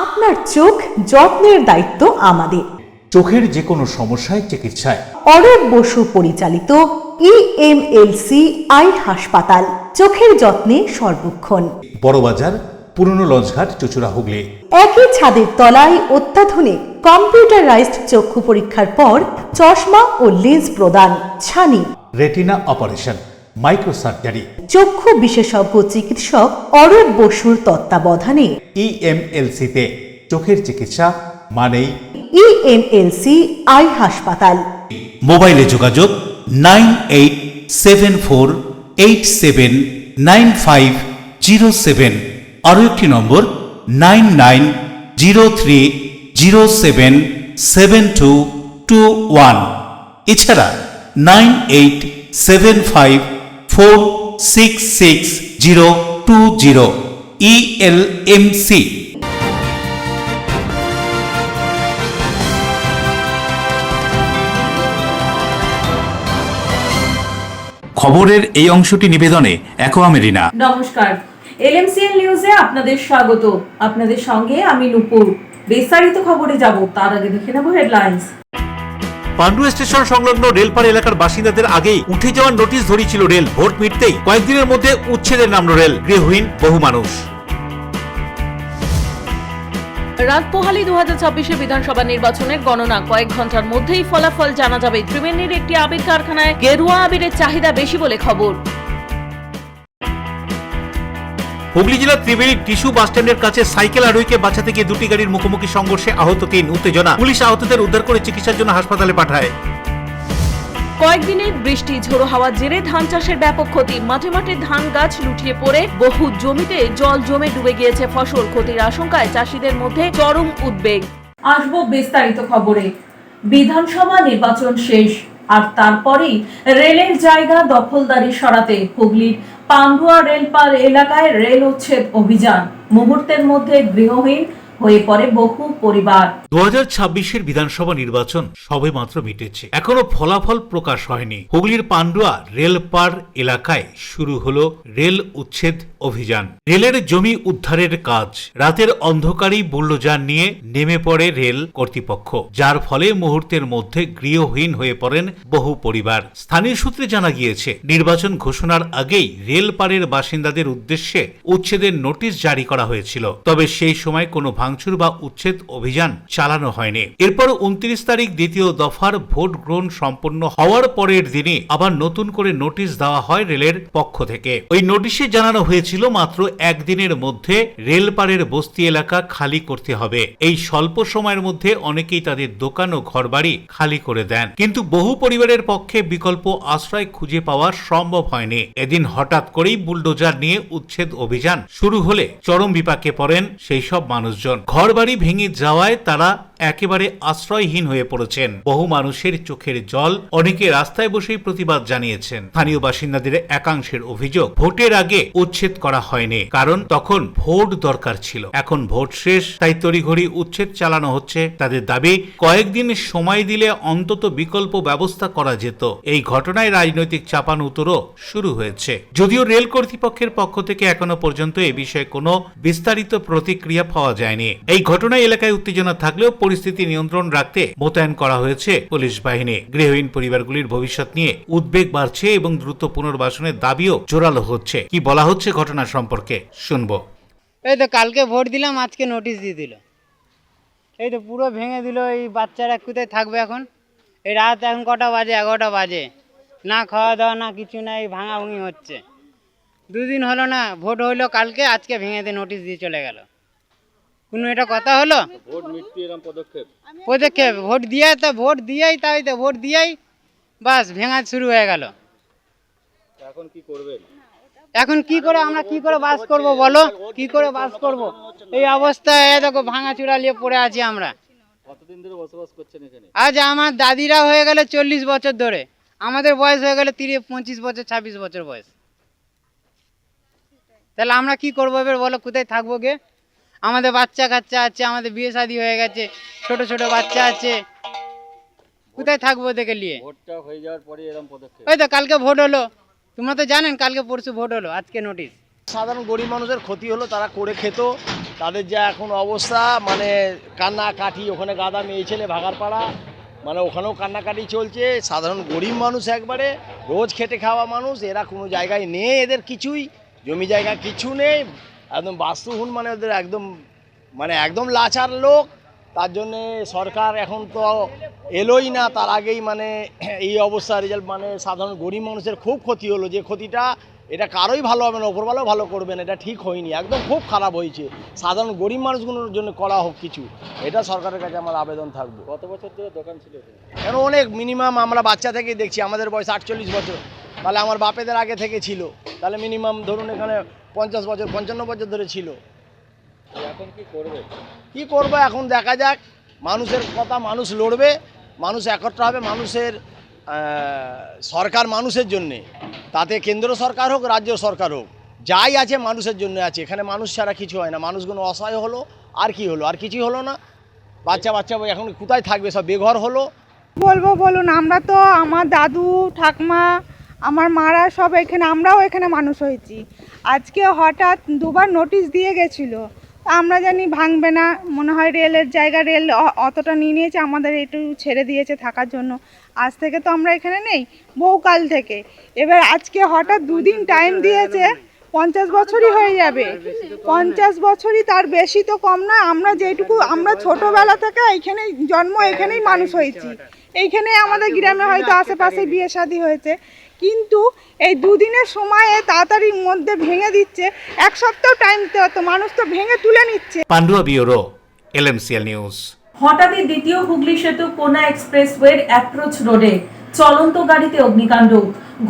আপনার চোখ যত্নের দায়িত্ব আমাদের। চোখের যে কোনো সমস্যায় চিকিৎসায় অরূপ বসু পরিচালিত EMLC আই হাসপাতাল, চোখের যত্নে সর্বক্ষণ। বড়বাজার, পুরনো লঞ্চঘাট, চুঁচুড়া, হুগলি। একই ছাদের তলায় অত্যাধুনিক কম্পিউটারাইজড চক্ষু পরীক্ষার পর চশমা ও লেন্স প্রদান, ছানি, রেটিনা অপারেশন, মাইক্রোসার্জারি। চক্ষু বিশেষজ্ঞ চিকিৎসক অরূপ বসুর তত্ত্বাবধানে EMLC-তে চোখের চিকিৎসা মানেই EMLC আই হাসপাতাল। মোবাইলে যোগাযোগ 9874879507। আরও একটি নম্বর 9903077221। এছাড়া 9875466020। ELMC। খবরের এই অংশটি নিবেদনে অ্যাকোয়া মেরিনা। নমস্কার, LMCL নিউজে আপনাদের স্বাগত। আপনাদের সঙ্গে আমি নূপুর। বিস্তারিত খবরে যাব তার আগে দেখে নেব হেডলাইন্স। পান্ডু স্টেশন সংলগ্ন রেলপার এলাকার বাসিন্দাদের আগেই উঠে যাওয়ার নোটিশ ধরিয়েছিল রেল। ভোট মিটতেই কয়েকদিনের মধ্যে উচ্ছেদের নামলো রেল। গৃহহীন বহু মানুষ। রাত পোহালি 2026 বিধানসভা নির্বাচনের গণনা কয়েক ঘন্টার মধ্যেই ফলাফল জানা যাবে। ত্রিবেণীর একটি আবির কারখানায় গেরুয়া আবিরের চাহিদা বেশি বলে খবর। হুগলি জেলার ত্রিবেণী টিস্যু বাসস্ট্যান্ডের কাছে সাইকেল আরোহীকে বাঁচাতে গিয়ে দুটি গাড়ির মুখোমুখি সংঘর্ষে আহত 3। উত্তেজনা, পুলিশ আহতদের উদ্ধার করে চিকিৎসার জন্য হাসপাতালে পাঠায়। কয়েকদিনের বৃষ্টি ঝোড়ো হাওয়ার জেরে ধান চাষের ব্যাপক ক্ষতি। মাঠে মাঠে ধান গাছ লুটিয়ে পড়ে বহু জমিতে জল জমে ডুবে গিয়েছে ফসল। ক্ষতির আশঙ্কায় চাষিদের মধ্যে চরম উদ্বেগ। আসবো বিস্তারিত খবরে। বিধানসভা নির্বাচন শেষ, আর তারপরেই রেলের জায়গা দখলদারি সরাতে হুগলির পান্ডুয়া রেলপার এলাকায় রেল উচ্ছেদ অভিযান। মুহূর্তের মধ্যে গৃহহীন হয়ে পড়ে বহু পরিবার। 2026 বিধানসভা নির্বাচন সবে মাত্র মিটেছে, এখনো ফলাফল প্রকাশ হয়নি। হুগলির পান্ডুয়া রেলপার এলাকায় শুরু হলো রেল উচ্ছেদ অভিযান। রেলের জমি উদ্ধারের কাজ। রাতের অন্ধকারেই বুলডোজার নিয়ে নেমে পড়ে রেল কর্তৃপক্ষ, যার ফলে মুহূর্তের মধ্যে গৃহহীন হয়ে পড়েন বহু পরিবার। স্থানীয় সূত্রে জানা গিয়েছে, নির্বাচন ঘোষণার আগেই রেলপারের বাসিন্দাদের উদ্দেশ্যে উচ্ছেদের নোটিশ জারি করা হয়েছিল। তবে সেই সময় কোনো ভাঙচুর বা উচ্ছেদ অভিযান চালানো হয়নি। এরপর 29 তারিখ দ্বিতীয় দফার ভোট গ্রহণ সম্পন্ন হওয়ার পরের দিনে আবার নতুন করে নোটিশ দেওয়া হয় রেলের পক্ষ থেকে। ওই নোটিশে জানানো হয়েছিল মাত্র একদিনের মধ্যে রেলপারের বস্তি এলাকা খালি করতে হবে। এই স্বল্প সময়ের মধ্যে অনেকেই তাদের দোকান ও ঘরবাড়ি খালি করে দেন, কিন্তু বহু পরিবারের পক্ষে বিকল্প আশ্রয় খুঁজে পাওয়া সম্ভব হয়নি। এদিন হঠাৎ করেই বুলডোজার নিয়ে উচ্ছেদ অভিযান শুরু হলে চরম বিপাকে পড়েন সেই সব মানুষজন। ঘরবাড়ি ভেঙে যাওয়ায় তারা একেবারে আশ্রয়হীন হয়ে পড়েছেন। বহু মানুষের চোখের জল, অনেকে রাস্তায় বসেই প্রতিবাদ জানিয়েছেন। স্থানীয় বাসিন্দাদের একাংশের অভিযোগ, ভোটের আগে উচ্ছেদ করা হয়নি, কারণ তখন ভোট দরকার ছিল। এখন ভোট শেষ, তাই তড়িঘড়ি উচ্ছেদ চালানো হচ্ছে। তাদের দাবি, কয়েকদিন সময় দিলে অন্তত বিকল্প ব্যবস্থা করা যেত। এই ঘটনায় রাজনৈতিক চাপানুতরও শুরু হয়েছে। যদিও রেল কর্তৃপক্ষের পক্ষ থেকে এখনো পর্যন্ত এ বিষয়ে কোনো বিস্তারিত প্রতিক্রিয়া পাওয়া যায়নি। এই ঘটনায় এলাকায় উত্তেজনা থাকলেও পরিস্থিতি নিয়ন্ত্রণ রাখতে মোতায়েন করা হয়েছে পুলিশ বাহিনী। গৃহহীন পরিবারগুলির ভবিষ্যৎ নিয়ে উদ্বেগ বাড়ছে এবং দ্রুত পুনর্বাসনের দাবিও জোরালো হচ্ছে। কি বলা হচ্ছে ঘটনা সম্পর্কে শুনবো। এই তো কালকে ভোট দিলাম, আজকে নোটিশ দিয়ে দিল। এই তো পুরো ভেঙে দিল। এই বাচ্চারা কোথায় থাকবে এখন? এই রাত এখন কটা বাজে? 11টা বাজে। না খাওয়া দাওয়া না কিছু না, এই ভাঙাভাঙি হচ্ছে। দুদিন হলো না, ভোট হইলো কালকে, আজকে ভেঙে দিয়ে নোটিশ দিয়ে চলে গেল। কোনো এটা কথা হলো? ভোট মিটতে এরকম পদক্ষেপ ভোট দিয়েই বাস ভেঙা শুরু হয়ে গেল। এখন কি করবেন? এখন কি করে আমরা কি করে বাস করব বলো? কি করে বাস করব? এই অবস্থায় দেখো ভাঙা চূড়া নিয়ে পড়ে আছি আমরা। কতদিন ধরে বসবাস করছেন এখানে? আজ আমার দাদিরা হয়ে গেল 40 বছর ধরে, আমাদের বয়স হয়ে গেল 25 বছর 26 বছর বয়স। তাহলে আমরা কি করবো এবার বলো? কোথায় থাকবো গে? আমাদের বাচ্চা কাচ্চা আছে, আমাদের বিয়ে শাদী হয়ে গেছে, ছোট ছোট বাচ্চা আছে, কোথায় থাকবো ওদেরকে নিয়ে? ভোটটা হয়ে যাওয়ার পরে এরকম পদক্ষেপ। ওই তো কালকে ভোট হলো, তোমরা তো জানেন কালকে পরশু ভোট হলো, আজকে নোটিশ। সাধারণ গরিব মানুষের ক্ষতি হলো, তারা করে খেত, তাদের যা এখন অবস্থা মানে কান্নাকাটি, ওখানে গাদা মেয়ে ছেলে ভাগারপাড়া, মানে ওখানেও কান্নাকাটি চলছে। সাধারণ গরিব মানুষ একবারে রোজ খেটে খাওয়া মানুষ, এরা কোনো জায়গায় নেই, এদের কিছুই জমি জায়গা কিছু নেই, একদম বাস্তুহীন, মানে ওদের একদম লাচার লোক। তার জন্যে সরকার এখন তো এলোই না, তার আগেই মানে এই অবস্থা রেজাল্ট, মানে সাধারণ গরিব মানুষের খুব ক্ষতি হলো। যে ক্ষতিটা এটা কারোই ভালো হবে না, ওপরওয়ালাও ভালো করবেন, এটা ঠিক হয়নি, একদম খুব খারাপ হয়েছে। সাধারণ গরিব মানুষগুলোর জন্য করা হোক কিছু, এটা সরকারের কাছে আমার আবেদন থাকবে। কত বছর ধরে দোকান ছিল? কেন অনেক, মিনিমাম আমরা বাচ্চা থেকেই দেখছি, আমাদের বয়স 48 বছর, তাহলে আমার বাপেদের আগে থেকে ছিল, তাহলে মিনিমাম ধরুন এখানে 50 বছর 55 বছর ধরে ছিল। এখন কি করবে? কি করবো এখন দেখা যাক, মানুষের কথা মানুষ লড়বে, মানুষ একত্র হবে, মানুষের সরকার মানুষের জন্যে, তাতে কেন্দ্র সরকার হোক রাজ্য সরকার হোক, যাই আছে মানুষের জন্য আছে। এখানে মানুষ ছাড়া কিছু হয় না, মানুষগুলো অসহায় হলো, আর কি হলো, আর কিছুই হলো না। বাচ্চা এখন কোথায় থাকবে, সব বেঘর হলো। বলবো বলুন, আমরা তো আমার দাদু ঠাকমা আমার মারা সব এখানে, আমরাও এখানে মানুষ হয়েছি। আজকে হঠাৎ দুবার নোটিশ দিয়ে গেছিলো, আমরা জানি ভাঙবে না, মনে হয় রেলের জায়গা, রেল অতটা নিয়ে নিয়েছে, আমাদের একটু ছেড়ে দিয়েছে থাকার জন্য। আজ থেকে তো আমরা এখানে নেই, বহুকাল থেকে। এবার আজকে হঠাৎ দুদিন টাইম দিয়েছে, 50 বছরই হয়ে যাবে, 50 বছরই, তার বেশি তো কম না। আমরা যেটুকু, আমরা ছোটোবেলা থেকে এইখানেই জন্ম, এখানেই মানুষ হয়েছি, এইখানেই আমাদের গ্রামে হয়তো আশেপাশে বিয়ে শাদী হয়েছে, কিন্তু এই দুদিনের সময়ে তাড়াতাড়ির মধ্যে ভেঙে দিচ্ছে। এক সপ্তাহ টাইম তো মানুষ তো ভেঙে তুলে নিচ্ছে। Pandua bureau, LMCL news. হঠাৎই দ্বিতীয় হুগলি সেতু কোনা এক্সপ্রেসওয়ের অ্যাপ্রোচ রোডে চলন্ত গাড়িতে অগ্নিকাণ্ড।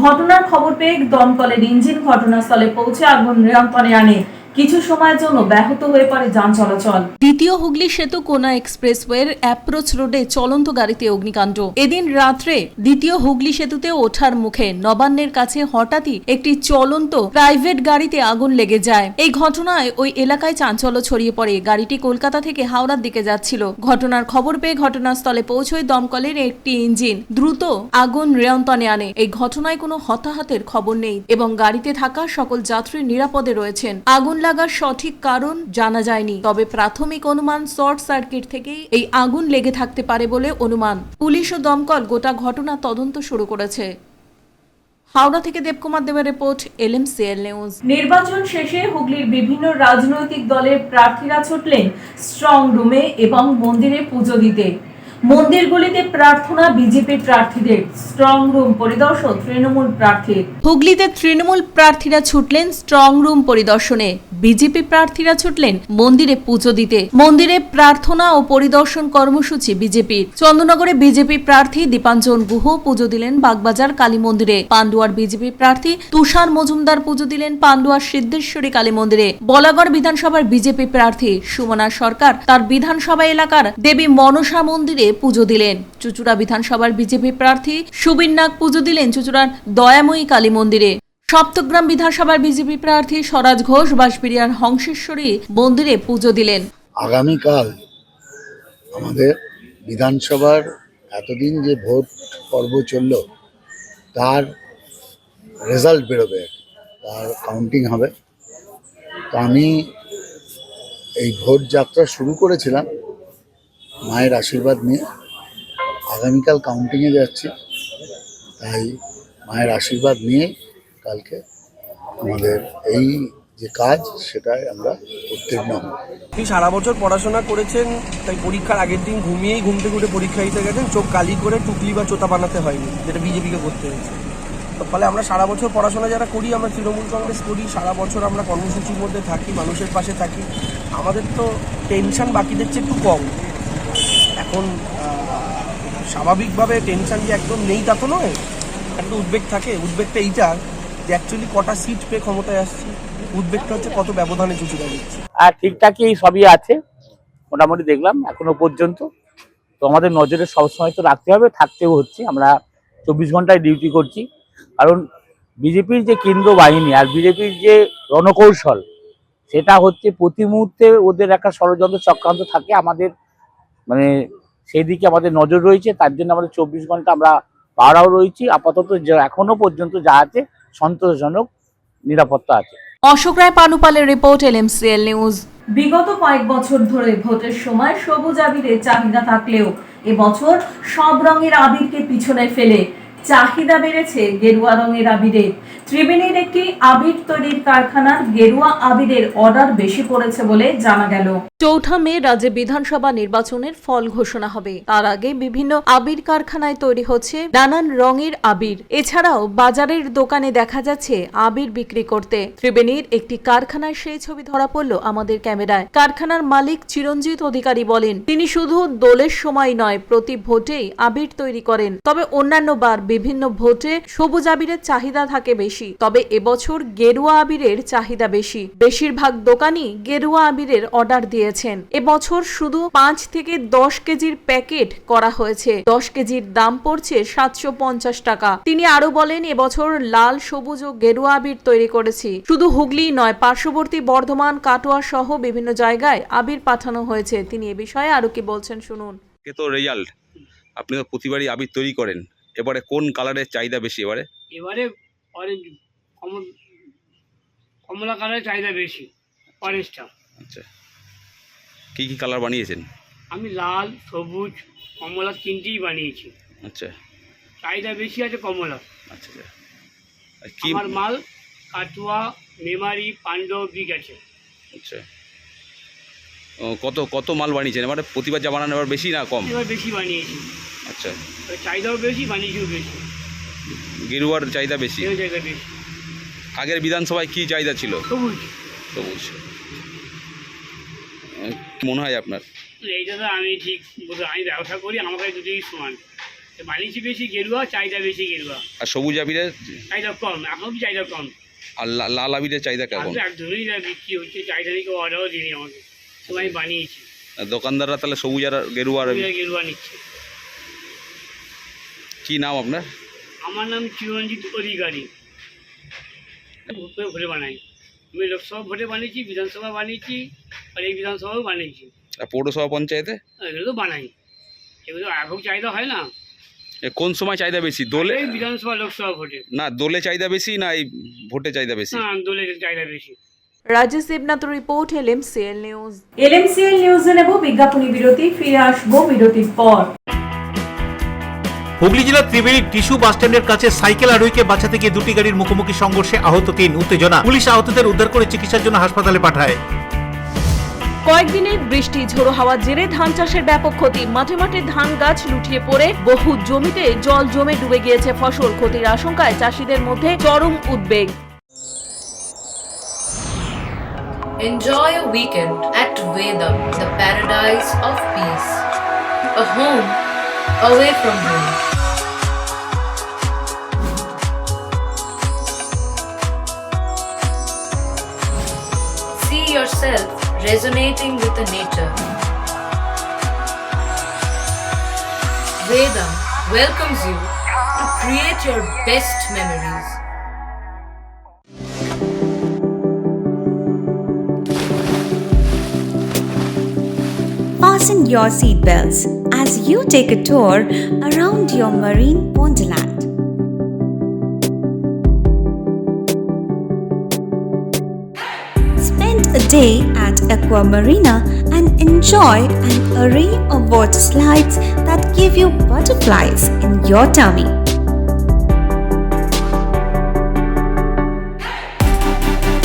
ঘটনার খবর পেয়ে দমকলের ইঞ্জিন ঘটনাস্থলে পৌঁছে আগুন নিয়ন্ত্রণে আনে। কিছু সময়ের জন্য ব্যাহত হয়ে পড়ে যান চলাচল। দ্বিতীয় হুগলি সেতু কোনা এক্সপ্রেসওয়ের অ্যাপ্রোচ রোডে চলন্ত গাড়িতে অগ্নিকাণ্ড। এদিন রাত্রে দ্বিতীয় হুগলি সেতুতে ওঠার মুখে নবান্নের কাছে হঠাৎই একটি চলন্ত প্রাইভেট গাড়িতে আগুন লেগে যায়। এই ঘটনায় ওই এলাকায় চাঞ্চল্য ছড়িয়ে পড়ে। গাড়িটি কলকাতা থেকে হাওড়ার দিকে যাচ্ছিল। ঘটনার খবর পেয়ে ঘটনাস্থলে পৌঁছয় দমকলের একটি ইঞ্জিন দ্রুত আগুন নিয়ন্ত্রণে আনে। এই ঘটনায় কোনো হতাহতের খবর নেই এবং গাড়িতে থাকা সকল যাত্রী নিরাপদে রয়েছেন। আগুন লাগার সঠিক কারণ জানা যায়নি, তবে প্রাথমিক অনুমান শর্ট সার্কিট থেকেই এই আগুন লেগে থাকতে পারে বলে অনুমান। পুলিশ ও দমকল গোটা ঘটনা তদন্ত শুরু করেছে। হাওড়া থেকে দেবকুমার দেবের রিপোর্ট, LMCL নিউজ। নির্বাচন শেষে হুগলির বিভিন্ন রাজনৈতিক দলের প্রার্থীরা ছুটলেন স্ট্রং রুমে এবং মন্দিরে পুজো দিতে। মন্দিরগুলিতে প্রার্থনা বিজেপি প্রার্থীদের, স্ট্রং রুম পরিদর্শন তৃণমূল প্রার্থীর। হুগলিতে তৃণমূল প্রার্থীরা ছুটলেন স্ট্রং রুম পরিদর্শনে, বিজেপি প্রার্থীরা ছুটলেন মন্দিরে পুজো দিতে। মন্দিরে প্রার্থনা ও পরিদর্শন কর্মসূচি বিজেপির। চন্দননগরে বিজেপি প্রার্থী দীপাঞ্জন গুহ পুজো দিলেন বাগবাজার কালী মন্দিরে। পান্ডুয়ার বিজেপি প্রার্থী তুষার মজুমদার পুজো দিলেন পান্ডুয়ার সিদ্ধেশ্বরী কালী মন্দিরে। বলাগড় বিধানসভার বিজেপি প্রার্থী সুমনা সরকার তার বিধানসভা এলাকার দেবী মনসা মন্দিরে পুজো দিলেন। চুচুড়া বিধানসভার বিজেপি প্রার্থী সুবিন নাগ পুজো দিলেন চুচুড়ার দয়াময়ী কালী মন্দিরে। সপ্তগ্রাম বিধানসভার বিজেপি প্রার্থী স্বরাজ ঘোষ বাঁশবেড়িয়ার হংসেশ্বরী মন্দিরে পুজো দিলেন। আগামীকাল আমাদের বিধানসভার এতদিন যে ভোট পর্ব চলল তার রেজাল্ট বেরোবে, তার কাউন্টিং হবে। তো আমি এই ভোট যাত্রা শুরু করেছিলাম মায়ের আশীর্বাদ নিয়ে, আগামীকাল কাউন্টিংয়ে যাচ্ছি, তাই মায়ের আশীর্বাদ নিয়ে কালকে আমাদের এই যে কাজ সেটাই আমরা উত্তীর্ণ হব। তিনি সারা বছর পড়াশোনা করেছেন, তাই পরীক্ষার আগের দিন ঘুমিয়েই ঘুম থেকে উঠে পরীক্ষা দিতে গেছেন, চোখ কালি করে টুকলি বা চোতা বানাতে হয়নি, যেটা বিজেপিকে করতে হয়েছে। তো ফলে আমরা সারা বছর পড়াশোনা যারা করি, আমরা তৃণমূল কংগ্রেস করি, সারা বছর আমরা কর্মসূচির মধ্যে থাকি, মানুষের পাশে থাকি, আমাদের তো টেনশন বাকিদের চেয়ে একটু কম। এখন স্বাভাবিকভাবে টেনশন যে একদম নেই তা তো নয়, একটা উদ্বেগ থাকে। উদ্বেগটা এইটা যে অ্যাকচুয়ালি কটা সিট পেয়ে ক্ষমতায় আসছি, উদ্বেগটা হচ্ছে কত ব্যবধানে চুচুড়া দিচ্ছি। আর ঠিকঠাকই সবই আছে মোটামুটি দেখলাম এখনো পর্যন্ত। তো আমাদের নজরে সবসময় তো রাখতে হবে, থাকতেও হচ্ছে। আমরা 24 ঘন্টায় ডিউটি করছি, কারণ বিজেপির যে কেন্দ্র বাহিনী আর বিজেপির যে রণকৌশল সেটা হচ্ছে প্রতি মুহূর্তে ওদের একটা ষড়যন্ত্র চক্রান্ত থাকে। আমাদের মানে সেই দিকে আমাদের নজর রয়েছে, তার জন্য আমাদের 24 ঘন্টা আমরা পাহারাও রয়েছি। আপাতত এখনো পর্যন্ত যা আছে সন্তোষজনক নিরাপত্তা আছে। অশোক রায় পানুপালের রিপোর্ট, LMCL নিউজ। বিগত কয়েক বছর ধরে ভোটের সময় সবুজ আবিরের চাহিদা থাকলেও এবছর সব রঙের আবিরকে পিছনে ফেলে চাহিদা বেড়েছে গেরুয়া রঙের আবিরের। ত্রিবেণীর একটি আবির তৈরির কারখানার গেরুয়া আবিরের অর্ডার বেশি পড়েছে বলে জানা গেল। ৪ মে রাজ্যে বিধানসভা নির্বাচনের ফল ঘোষণা হবে। তার আগে বিভিন্ন আবির কারখানায় তৈরি হচ্ছে নানান রঙের আবির। এছাড়াও বাজারের দোকানে দেখা যাচ্ছে আবির বিক্রি করতে। ত্রিবেণীর একটি কারখানায় সেই ছবি ধরা পড়ল আমাদের ক্যামেরায়। কারখানার মালিক চিরঞ্জিত অধিকারী বলেন, তিনি শুধু দোলের সময় নয়, প্রতি ভোটেই আবির তৈরি করেন। তবে অন্যান্য বার বিভিন্ন ভোটে সবুজ আবিরের চাহিদা থাকে বেশি, তবে এবছর গেরুয়া আবিরের চাহিদা বেশি। বেশিরভাগ দোকানই গেরুয়া আবিরের অর্ডার দিয়েছেন। এবছর শুধু 5 থেকে 10 কেজির প্যাকেট করা হয়েছে। 10 কেজির দাম পড়ছে 750 টাকা। তিনি আরো বলেন, এবছর লাল, সবুজ ও গেরুয়া আবির তৈরি করেছি। শুধু হুগলি নয়, পার্শ্ববর্তী বর্ধমান, কাটোয়া সহ বিভিন্ন জায়গায় আবির পাঠানো হয়েছে। তিনি এ বিষয়ে আরো কি বলছেন শুনুন। তো রেজাল্ট, আপনি তো প্রতিবারই আবির তৈরি করেন, এবারে কোন কালারের চাহিদা বেশি? এবারে অরেঞ্জ, কমলা কালারের চাহিদা বেশি, অরেঞ্জটা। আচ্ছা, কি কি কালার বানিয়েছেন? আমি লাল, সবুজ, কমলা তিনটেই বানিয়েছি। আচ্ছা, চাহিদা বেশি আছে কমলা। আচ্ছা আচ্ছা। আর কি আমার মাল কাটুয়া, মেমারি, পাণ্ডব দিক আছে। আচ্ছা, কত কত মাল বানিয়েছেন এবারে? প্রতিবার যা বানানো এবার বেশি না কম? এবার বেশি বানিয়েছি। আচ্ছা, চাহিদাও বেশি, বানিয়েছিও বেশি। গেরুয়ার চাহিদা বেশি। চাহিদা বেশি। আগের বিধানসভায় কি চাহিদা ছিল? সবুজ। সবুজ। কি মনে হয় আপনার? এইটা তো আমি ঠিক বলতে, আমি ব্যবসা করি, আমার কাছে দুটোই সমান। বানিয়েছি বেশি গেরুয়া, চাহিদা বেশি গেরুয়া। আর সবুজ আবিরের চাহিদা কম, এখনো চাহিদা কম। আর লাল আবিরের চাহিদা কেমন? একদমই বিক্রি হচ্ছে, চাহিদা নেই, কেউ অর্ডারও দিইনি আমাকে, তো আমি বানিয়েছি। দোকানদাররা তাহলে সবুজ আর গেরুয়া গেরুয়া নিচ্ছে। কি নাম আপনার? আমার নাম চিরঞ্জিত অধিকারী। ভোটে বানাই আমি, লোকসভা ভোটে বানিয়েছি, বিধানসভা বানিয়েছি, আর এই বিধানসভাও বানিয়েছি। আর পৌরসভা পঞ্চায়েতে? এগুলো তো বানাই। এগুলো একক চাহিদা হয় না। কোন সময় চাহিদা বেশি? দোলে? এই বিধানসভা, লোকসভা ভোটে। না, দোলে চাহিদা বেশি না এই ভোটে চাহিদা বেশি? না, দোলে চাহিদা বেশি। Rajesh Debnath report, LMCL news. LMCL নিউজে নেব বিজ্ঞাপনী বিরতি, ফিরে আসবো বিরতির পর। হুগলি জেলার ত্রিবেণীর টিস্যু বাসস্ট্যান্ডের কাছে সাইকেল আরোহীকে বাঁচাতে গিয়ে দুটি গাড়ির মুখোমুখি সংঘর্ষে আহত 3। উত্তেজনা, পুলিশ আহতদের উদ্ধার করে চিকিৎসার জন্য হাসপাতালে পাঠায়। কয়েকদিনের বৃষ্টি, ঝোড়ো হাওয়ার জেরে ধান চাষের ব্যাপক ক্ষতি। মাঠে মাঠে ধান গাছ লুটিয়ে পড়ে বহু জমিতে জল জমে ডুবে গিয়েছে ফসল। ক্ষতির আশঙ্কায় চাষিদের মধ্যে চরম উদ্বেগ। Enjoy a weekend at Vedam, the paradise of peace. A home away from home. See yourself resonating with the nature. Vedam welcomes you to create your best memories. Fasten your seatbelts as you take a tour around your marine wonderland. Spend a day at Aqua Marina and enjoy an array of water slides that give you butterflies in your tummy.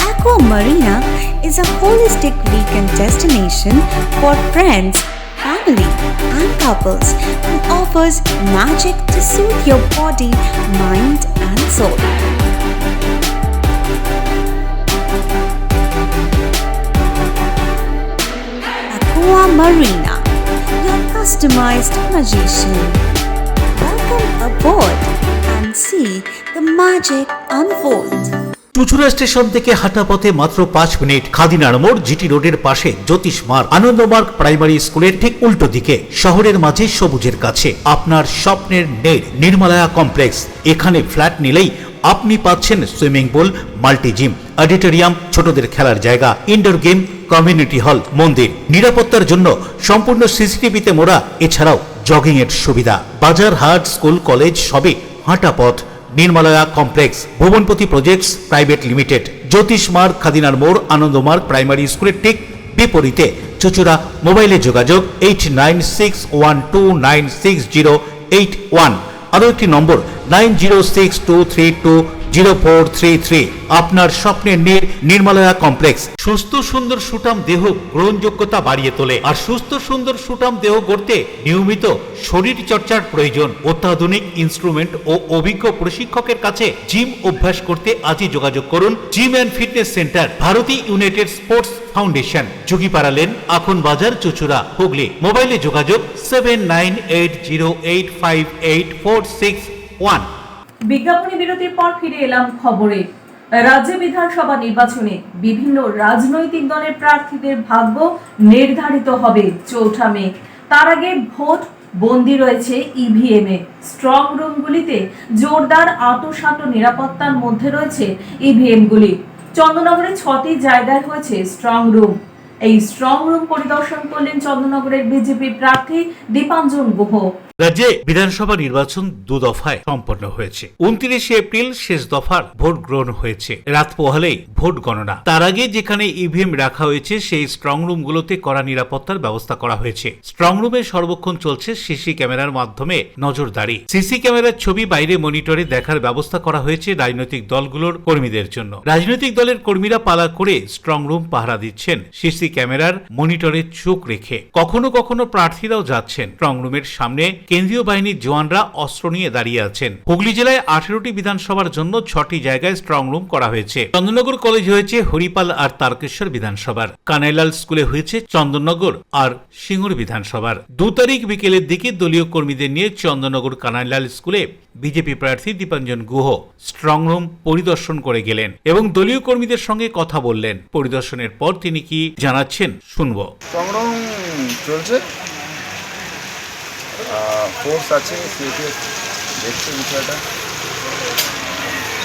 Aqua Marina is a holistic weekend destination for friends, family, and couples and offers magic to soothe your body, mind, and soul. Aqua Marina, your customized magician. Welcome aboard and see the magic unfold. Chuchura station থেকে হাঁটা পথে মাত্র 5 minute. খাদিনার মোড়, GT রোডের পাশে জ্যোতিষ মার্গ, Ananda Marga primary স্কুলের ঠিক উল্টো দিকে, শহরের মাঝে সবুজের কাছে আপনার স্বপ্নের নেড় নির্মালয়া কমপ্লেক্স। এখানে ফ্ল্যাট নিলেই আপনি পাচ্ছেন swimming pool, multi gym, auditorium, ছোটদের খেলার জায়গা, ইনডোর গেম, কমিউনিটি হল, মন্দির। নিরাপত্তার জন্য সম্পূর্ণ সিসিটিভিতে মোড়া। এছাড়াও জগিং এর সুবিধা। বাজার, হাট, স্কুল, কলেজ সবই হাঁটা পথ। নির্মালয়া কমপ্লেক্স, ভুবনপতি প্রজেক্টস প্রাইভেট লিমিটেড, জ্যোতিষ মার্গ, খাদিনার মোড়, আনন্দমার্গ প্রাইমারি স্কুলের ঠিক বিপরীতে। চুচুড়া মোবাইলে যোগাযোগ 8961296081। আরও একটি নম্বর 9062320433। আপনার স্বপ্নের নির্মলয়া কমপ্লেক্স সুস্থ সুন্দর সুঠাম দেহ গ্রহণযোগ্যতা বাড়িয়ে তোলে। আর সুস্থ সুন্দর সুঠাম দেহ গড়তে নিয়মিত শরীর চর্চার প্রয়োজন। অত্যাধুনিক ইনস্ট্রুমেন্ট ও অভিজ্ঞ প্রশিক্ষকের কাছে জিম অভ্যাস করতে আজই যোগাযোগ করুন gym and fitness centre, Bharati United Sports Foundation, যোগীপাড়া লেন, আখন বাজার, চুচুড়া, হুগলি। মোবাইলে যোগাযোগ 7980858461। বিজ্ঞাপনী বিরতির পর ফিরে এলাম খবরে। রাজ্য বিধানসভা নির্বাচনে বিভিন্ন রাজনৈতিক দলের প্রার্থীদের ভাগ্য নির্ধারিত হবে 4 মে। তার আগে ভোট বন্দী রয়েছে ইভিএম এ। স্ট্রং রুমগুলিতে জোরদার আঁটোসাঁটো নিরাপত্তার মধ্যে রয়েছে ইভিএম গুলি। চন্দননগরে 6টি জায়গায় হয়েছে স্ট্রং রুম। এই স্ট্রং রুম পরিদর্শন করলেন চন্দননগরের বিজেপি প্রার্থী দীপাঞ্জন গুহ। রাজ্যে বিধানসভা নির্বাচন 2 দফায় সম্পন্ন হয়েছে। 29 এপ্রিল শেষ দফার ভোট গ্রহণ হয়েছে। রাত পোহালেই ভোট গণনা। তার আগে যেখানে ইভিএম রাখা হয়েছে সেই স্ট্রং রুমগুলোতে কড়া নিরাপত্তার ব্যবস্থা করা হয়েছে। স্ট্রং রুমে সর্বক্ষণ চলছে সিসি ক্যামেরার মাধ্যমে নজরদারি। সিসি ক্যামেরার ছবি বাইরে মনিটরে দেখার ব্যবস্থা করা হয়েছে রাজনৈতিক দলগুলোর কর্মীদের জন্য। রাজনৈতিক দলের কর্মীরা পালা করে স্ট্রং রুম পাহারা দিচ্ছেন সিসি ক্যামেরার মনিটরে চোখ রেখে। কখনো কখনো প্রার্থীরাও যাচ্ছেন। স্ট্রং রুমের সামনে কেন্দ্রীয় বাহিনীর জওয়ানরা অস্ত্র নিয়ে দাঁড়িয়ে আছেন। হুগলি জেলায় 18টি বিধানসভার জন্য 6টি জায়গায় স্ট্রং রুম করা হয়েছে। চন্দননগর কলেজ হয়েছে হরিপাল আর তারকেশ্বর বিধানসভার। কানাইলাল স্কুলে হয়েছে চন্দননগর আর সিঙ্গুর বিধানসভার। 2 তারিখ বিকেলের দিকে দলীয় কর্মীদের নিয়ে চন্দননগর কানাইলাল স্কুলে বিজেপি প্রার্থী দীপাঞ্জন গুহ স্ট্রং রুম পরিদর্শন করে গেলেন এবং দলীয় কর্মীদের সঙ্গে কথা বললেন। পরিদর্শনের পর তিনি কি জানাচ্ছেন শুনবো। স্ট্রং রুম চলছে, ফোর্স আছে, দেখছে বিষয়টা।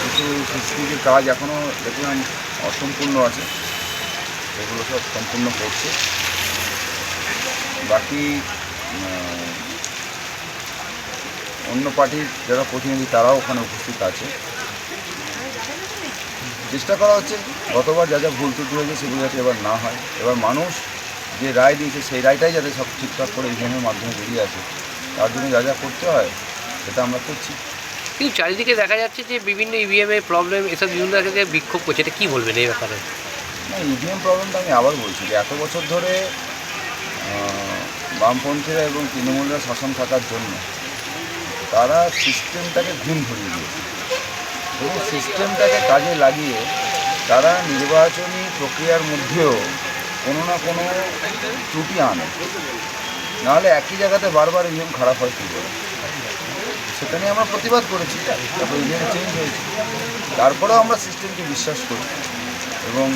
কিছু সিসিটিভির কাজ এখনও দেখলাম অসম্পূর্ণ আছে, সেগুলো সব সম্পূর্ণ করছে। বাকি অন্য পার্টির যারা প্রতিনিধি তারাও ওখানে উপস্থিত আছে। চেষ্টা করা হচ্ছে গতবার যা যা ভুল ত্রুটি হয়েছে সেগুলো যাতে এবার না হয়। এবার মানুষ যে রায় দিয়েছে সেই রায়টাই যাতে সব ঠিকঠাক করে ইভিএমের মাধ্যমে বেরিয়ে আসে, তার জন্য যা যা করতে হয় সেটা আমরা করছি। কিন্তু চারিদিকে দেখা যাচ্ছে যে বিভিন্ন ইভিএমের প্রবলেম, এসব বিভিন্ন জায়গায় বিক্ষোভ করছে, এটা কী বলবেন এই ব্যাপারে? না, ইভিএম প্রবলেমটা আমি আবার বলছি যে এত বছর ধরে বামপন্থীরা এবং তৃণমূলরা শাসন থাকার জন্য তারা সিস্টেমটাকে ঘুম ধরিয়ে দিয়েছে এবং সিস্টেমটাকে কাজে লাগিয়ে তারা নির্বাচনী প্রক্রিয়ার মধ্যেও কোনো না কোনো ত্রুটি আনে, নাহলে একই জায়গাতে বারবার ইভিএম খারাপ হয় কী করে। সেটা নিয়ে আমরা প্রতিবাদ করেছি, তারপর ইভিএম চেঞ্জ হয়েছে, তারপরেও আমরা সিস্টেমকে বিশ্বাস করি এবং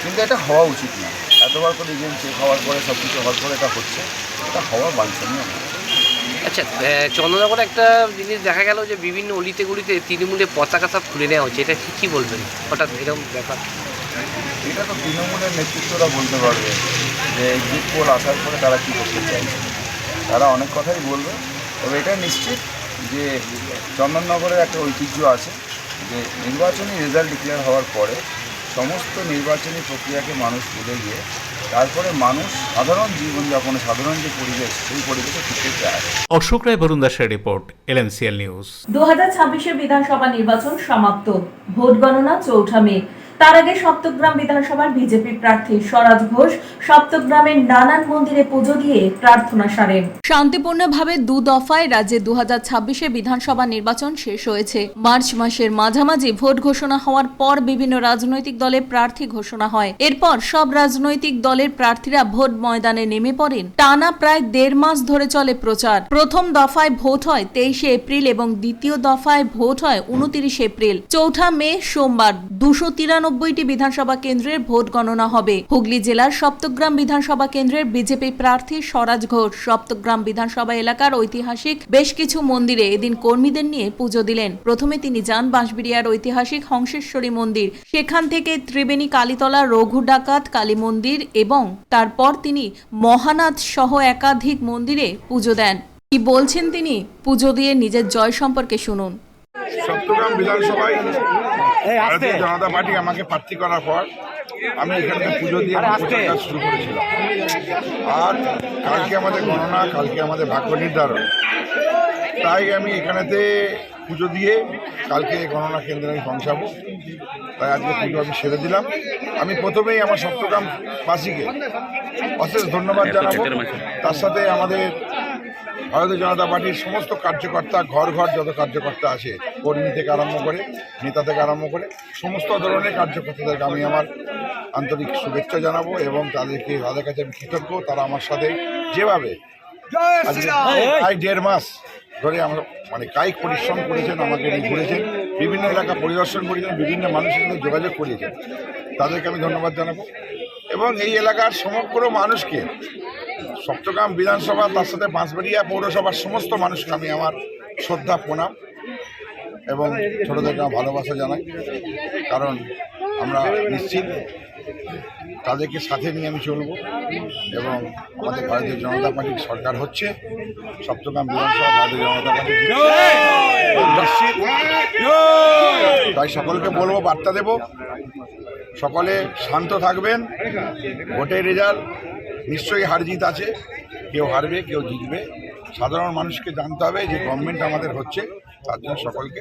কিন্তু এটা হওয়া উচিত না। এতবার করে ইভিএম চেক হওয়ার পরে সব কিছু হওয়ার পরে এটা হচ্ছে, এটা হওয়া বাঞ্ছনীয় না। আচ্ছা, চন্দননগরে একটা জিনিস দেখা গেল যে বিভিন্ন অলিতে গলিতে তৃণমূলের পতাকা সব খুলে নেওয়া হচ্ছে, এটা কী বলবেন হঠাৎ এরকম ব্যাপার? এটা তো তৃণমূলের নেতৃত্বরা বলতে পারবে যে এক্সিট পোল আসার পরে তারা কী করতে চাইছে, তারা অনেক কথাই বলবে। তবে এটা নিশ্চিত যে চন্দননগরের একটা ঐতিহ্য আছে যে নির্বাচনী রেজাল্ট ডিক্লেয়ার হওয়ার পরে সমস্ত নির্বাচনী প্রক্রিয়াকে মানুষ ভুলে গিয়ে তারপরে মানুষ সাধারণ জীবনযাপনে সাধারণ যে পরিবেশ সেই পরিবেশে ফিরতে চায়। অশোক রায় বরুণ দাসের রিপোর্ট, LNCL নিউজ। 2026 বিধানসভা নির্বাচন সমাপ্ত, ভোট গণনা 4 মে। তার আগে সপ্তগ্রাম বিধানসভার বিজেপি প্রার্থী স্বরাজ ঘোষ সপ্তগ্রামের নানান মন্দিরে পুজো দিয়ে প্রার্থনা সারেন। শান্তিপূর্ণভাবে 2 দফায় রাজ্যে 2026 বিধানসভা নির্বাচন শেষ হয়েছে। মার্চ মাসের মাঝামাঝি ভোট ঘোষণা হওয়ার পর বিভিন্ন রাজনৈতিক দলের প্রার্থী ঘোষণা হয়। এরপর সব রাজনৈতিক দলের প্রার্থীরা ভোট ময়দানে নেমে পড়েন। টানা প্রায় 1.5 মাস ধরে চলে প্রচার। প্রথম দফায় ভোট হয় 23 এপ্রিল এবং দ্বিতীয় দফায় ভোট হয় 29 এপ্রিল। 4 মে সোমবার 293টি বিধানসভা কেন্দ্রের ভোট গণনা হবে। হুগলি জেলার সপ্তগ্রাম বিধানসভা কেন্দ্রের বিজেপি প্রার্থী স্বরাজ ঘোষ সপ্তগ্রাম বিধানসভা এলাকার ঐতিহাসিক বেশ কিছু মন্দিরে এদিন কর্মীদের নিয়ে পুজো দিলেন। প্রথমে তিনি যান বাঁশবেড়িয়ার ঐতিহাসিক হংসেশ্বরী মন্দির, সেখান থেকে ত্রিবেণী কালীতলা রঘু ডাকাত কালী মন্দির এবং তারপর তিনি মহানাথ সহ একাধিক মন্দিরে পুজো দেন। কি বলছেন তিনি পুজো দিয়ে নিজের জয় সম্পর্কে শুনুন। চট্টগ্রাম বিধানসভায় ভারতীয় জনতা পার্টি আমাকে প্রার্থী করার পর আমি এখানে পুজো দিয়ে প্রচার কাজ শুরু করেছিলাম। আর কালকে আমাদের গণনা, কালকে আমাদের ভাগ্য নির্ধারণ, তাই আমি এখানেতে পুজো দিয়ে কালকে গণনা কেন্দ্রে আমি পৌঁছাবো। তাই আজকে পুজো আমি সেরে দিলাম। আমি প্রথমেই আমার সপ্তগ্রামবাসীকে অশেষ ধন্যবাদ জানাবো। তার সাথে আমাদের ভারতীয় জনতা পার্টির সমস্ত কার্যকর্তা, ঘর ঘর যত কার্যকর্তা আছে, কর্মী থেকে আরম্ভ করে, নেতা থেকে আরম্ভ করে সমস্ত ধরনের কার্যকর্তাদেরকে আমি আমার আন্তরিক শুভেচ্ছা জানাবো এবং তাদের কাছে আমি কৃতজ্ঞ। তারা আমার সাথে যেভাবে প্রায় 1.5 মাস ধরে আমার কায়িক পরিশ্রম করেছেন, আমাকে নিয়ে ঘুরেছেন, বিভিন্ন এলাকা পরিদর্শন করেছেন, বিভিন্ন মানুষের সাথে যোগাযোগ করিয়েছেন, তাদেরকে আমি ধন্যবাদ জানাবো। এবং এই এলাকার সমগ্র মানুষকে, সপ্তগ্রাম বিধানসভা, তার সাথে বাঁশবাড়িয়া পৌরসভার সমস্ত মানুষকে আমি আমার শ্রদ্ধা, প্রণাম এবং ছোটোদেরকে আমার ভালোবাসা জানাই। কারণ আমরা নিশ্চিত তাদেরকে সাথে নিয়ে আমি চলব এবং আমাদের ভারতীয় জনতা পার্টির সরকার হচ্ছে, সপ্তগ্রাম বিধানসভা ভারতীয় জনতা পার্টি নিশ্চিত। তাই সকলকে বলবো, বার্তা দেব, সকলে শান্ত থাকবেন। ভোটের রেজাল্ট নিশ্চয়ই হার জিত আছে, কেউ হারবে কেউ জিতবে। সাধারণ মানুষকে জানতে হবে যে গভর্নমেন্ট আমাদের হচ্ছে, তার জন্য সকলকে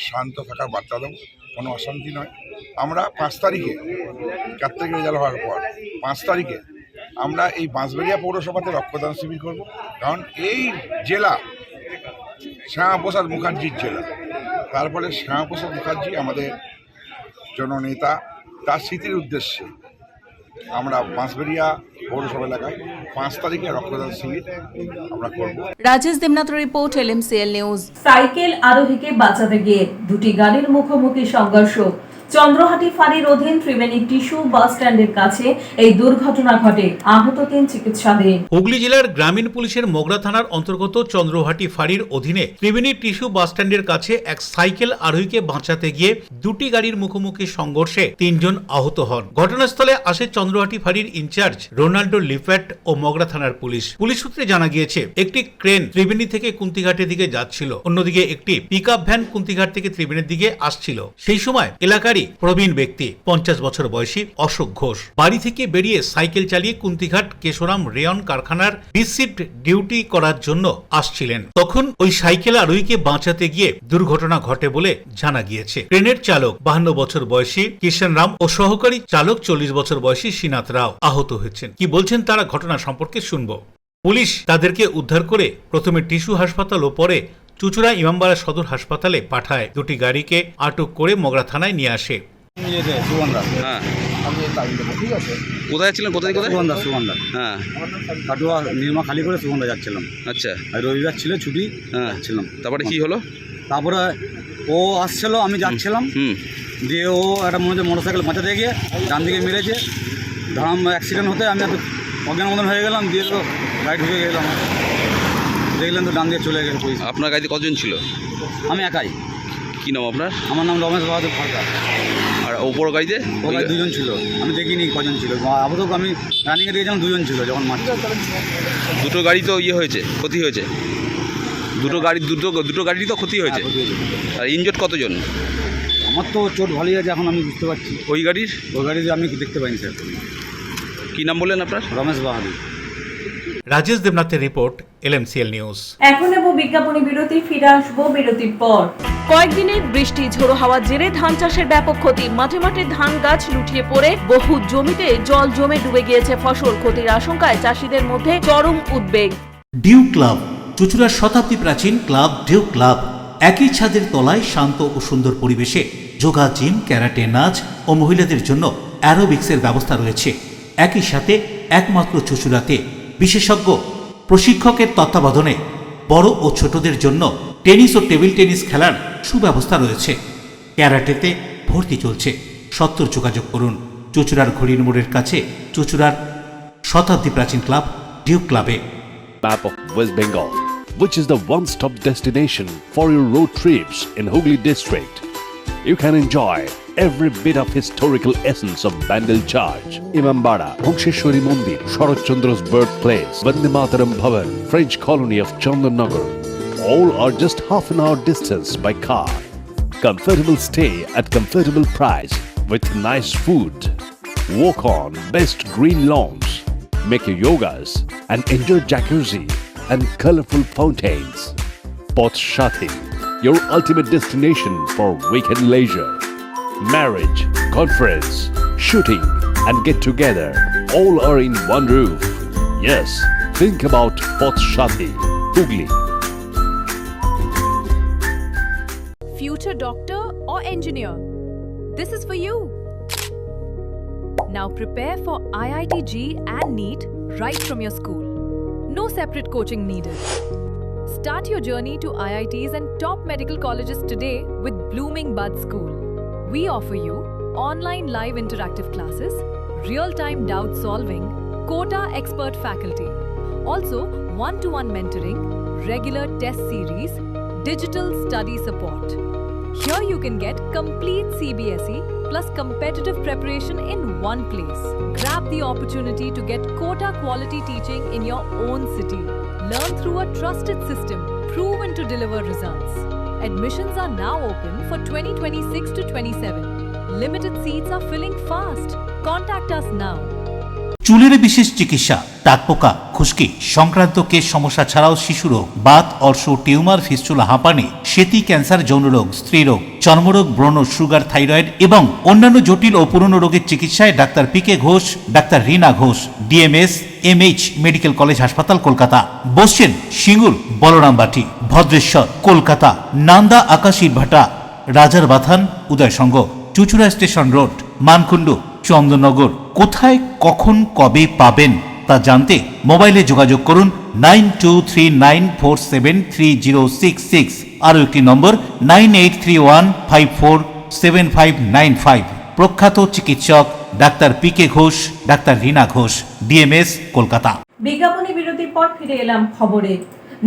শান্ত থাকার বার্তা দেবো, কোনো অশান্তি নয়। আমরা 5 তারিখে, 4 তারিখে রেজাল্ট হওয়ার পর 5 তারিখে আমরা এই বাঁশবাড়িয়া পৌরসভাতে রক্তদান শিবির করব। কারণ এই জেলা শ্যামাপ্রসাদ মুখার্জির জেলা, তারপরে শ্যামাপ্রসাদ মুখার্জি আমাদের জননেতা, তার স্মৃতির উদ্দেশ্যে আমরা বাঁশবাড়িয়া পৌরসভা এলাকায় 5 তারিখে রক্তদান শিবির আমরা করব। Rajesh Debnath report, LMCL news. Cycle আরোহীকে বাঁচাতে গিয়ে দুটি গাড়ির মুখোমুখি সংঘর্ষ। চন্দ্রহাটি ফাঁড়ির অধীন ত্রিবেণী টিস্যু বাস স্ট্যান্ডের কাছে এই দুর্ঘটনা ঘটে। আহত 3 চিকিৎসাধীন। হুগলি জেলার গ্রামীণ পুলিশের মোগরা থানার অন্তর্গত চন্দ্রহাটি ফাঁড়ির অধীনে ত্রিবেণী টিস্যু বাস স্ট্যান্ডের কাছে এক সাইকেল আরোহীকে বাঁচাতে গিয়ে দুটি গাড়ির মুখোমুখি সংঘর্ষে 3 জন আহত হন। ঘটনাস্থলে আসে চন্দ্রহাটি ফাঁড়ির ইনচার্জ রোনাল্ডো লিফ্যাট ও মোগরা থানার পুলিশ। পুলিশ সূত্রে জানা গিয়েছে, একটি ক্রেন ত্রিবেণী থেকে কুন্তিঘাটের দিকে যাচ্ছিল, অন্যদিকে একটি পিকআপ ভ্যান কুন্তিঘাট থেকে ত্রিবেণীর দিকে আসছিল। সেই সময় এলাকার প্রবীণ ব্যক্তি 50 বছর বয়সী অশোক ঘোষ বাড়ি থেকে বেরিয়ে সাইকেল চালিয়ে কুন্তিঘাট কেশরাম রেয়ন কারখানার বিশিফট ডিউটি করার জন্য আসছিলেন। তখন ওই সাইকেল আরোহীকে বাঁচাতে গিয়ে দুর্ঘটনা ঘটে বলে জানা গিয়েছে। ট্রেনের চালক 52 বছর বয়সী কিষণ রাম ও সহকারী চালক 40 বছর বয়সী শ্রীনাথ রাও আহত হয়েছেন। কি বলছেন তারা ঘটনা সম্পর্কে শুনবো। পুলিশ তাদেরকে উদ্ধার করে প্রথমে টিস্যু হাসপাতাল ও পরে চুচুড়া ইমামবাড়া সদর হাসপাতালে পাঠায়। দুটি গাড়িকে আটক করে মোগরা থানায় নিয়ে আসে। কোথায় ছিলেন? কোথায় কোথায়? সুগন্ধা। হ্যাঁ, কাটুয়া নির্মা খালি করে সুগন্ধা যাচ্ছিলাম। আচ্ছা, রবিবার ছিল, ছুটি। হ্যাঁ, ছিলাম। তারপরে কি হলো? তারপরে ও আসছিল, আমি যাচ্ছিলাম, দিয়ে ও একটা মনে হচ্ছে মোটরসাইকেল বাঁচাতে গিয়ে ডান দিকে মেরেছে। ধারাম অ্যাক্সিডেন্ট হতে আমি এত অজ্ঞান মতন হয়ে গেলাম, দিয়ে তো গাড়ি ঢুকে গেলাম। দেখলেন তো ডান দিয়ে চলে গেল। আপনার গাড়িতে কজন ছিল? আমি একাই। কি নাম আপনার? আমার নাম রমেশ বাহাদুর সরকার। আর ওপর গাড়িতে? ও গাড়ি 2 জন ছিল, আমি দেখিনি কজন ছিল। আপাতত আমি রানিংয়ে দেখেছিলাম 2 জন ছিল যখন মারছে। দুটো গাড়ি তো ক্ষতি হয়েছে। দুটো গাড়ি তো ক্ষতি হয়েছে। আর ইনজোর্ড কতজন? আমার তো চোট ভালোই আছে, এখন আমি বুঝতে পারছি। ওই গাড়িতে আমি দেখতে পাইনি স্যার। কি নাম বললেন আপনার? রমেশ বাহাদুর। রাজেশ দেবনাথের রিপোর্ট, LMCL নিউজ। এখন নেব বিজ্ঞাপনী বিরতি, ফিরে আসবো বিরতির পর। কয়েকদিনের বৃষ্টি ঝোড়ো হাওয়ার জেরে ধান চাষের ব্যাপক ক্ষতি। মাঠে মাঠে ধান গাছ লুটিয়ে পড়ে বহু জমিতে জল জমে ডুবে গিয়েছে ফসল। ক্ষতির আশঙ্কায় চাষিদের মধ্যে চরম উদ্বেগ। ডিউ ক্লাব, চুচুড়ার শতাব্দী প্রাচীন ক্লাব ডিউ ক্লাব। একই ছাদের তলায় শান্ত ও সুন্দর পরিবেশে যোগা, জিম, ক্যারাটে, নাচ ও মহিলাদের জন্য অ্যারোবিক্সের ব্যবস্থা রয়েছে। একই সাথে একমাত্র চুচুড়াতে বিশেষজ্ঞ প্রশিক্ষকের তত্ত্বাবধানে বড় ও ছোটদের জন্য টেনিস ও টেবিল টেনিস খেলার সুব্যবস্থা রয়েছে। ক্যারাটেতে ভর্তি চলছে। সত্তর যোগাযোগ করুন চুচুড়ার ঘড়ির মোড়ের কাছে চুচুড়ার শতাব্দী প্রাচীন ক্লাব ডিউ ক্লাবে। Map of West Bengal, which is the one-stop destination for your road trips in Hooghly district. You can enjoy every bit of historical essence of Bandel Charge, Imambara, Bhongsheshwari Mandir, Sharat Chandra's birthplace, Vande Mataram Bhavan, French colony of Chandannagar. All are just half an hour distance by car. comfortable stay at comfortable price with nice food. Walk on best green lawns, make your yogas and enjoy jacuzzi and colorful fountains. Pothshati, your ultimate destination for weekend leisure. Marriage, conference, shooting and get together all are in one roof. Yes, think about Pothshati, Hooghly. Future doctor or engineer, this is for you. Now prepare for IIT JEE and NEET right from your school. No separate coaching needed. Start your journey to IITs and top medical colleges today with Blooming Bud School. We offer you online live interactive classes, real-time doubt solving, quota expert faculty. Also, one-to-one mentoring, regular test series, digital study support. Here you can get complete CBSE plus competitive preparation in one place. Grab the opportunity to get quota quality teaching in your own city. Learn through a trusted system proven to deliver results. Admissions are now open for 2026 to 27. Limited seats are filling fast. Contact us now. চুলের বিশেষ চিকিৎসা, টাকপোকা, খুশকি সংক্রান্ত কেশ সমস্যা ছাড়াও শিশুরোগ, Baat, অর্শ, tumour, fistula, হাঁপানি, সেতি, ক্যান্সার, যৌনরোগ, স্ত্রীরোগ, চর্মরোগ, ব্রণ, সুগার, থাইরয়েড এবং অন্যান্য জটিল ও পুরনো রোগের চিকিৎসায় ডাক্তার পিকে ঘোষ, ডাক্তার Rina Ghosh, DMS, MH medical college হাসপাতাল, কলকাতা। বসছেন সিঙ্গুর, বলরামবাটি, ভদ্রেশ্বর, কলকাতা, নান্দা, আকাশীরভাটা, রাজার বাথান, উদয়সঙ্গ, চুচুড়া স্টেশন রোড, মানকুণ্ডু, চন্দননগর। কোথায়, কখন, কবে পাবেন তা জানতে মোবাইলে যোগাযোগ করুন 9239473066, আরও একটি নম্বর 9831547595। প্রখ্যাত চিকিৎসক ডাক্তার পিকে ঘোষ, ডাক্তার রীনা ঘোষ, ডিএমএস, কলকাতা। বিজ্ঞাপনী বিরতির পর ফিরে এলাম খবরে।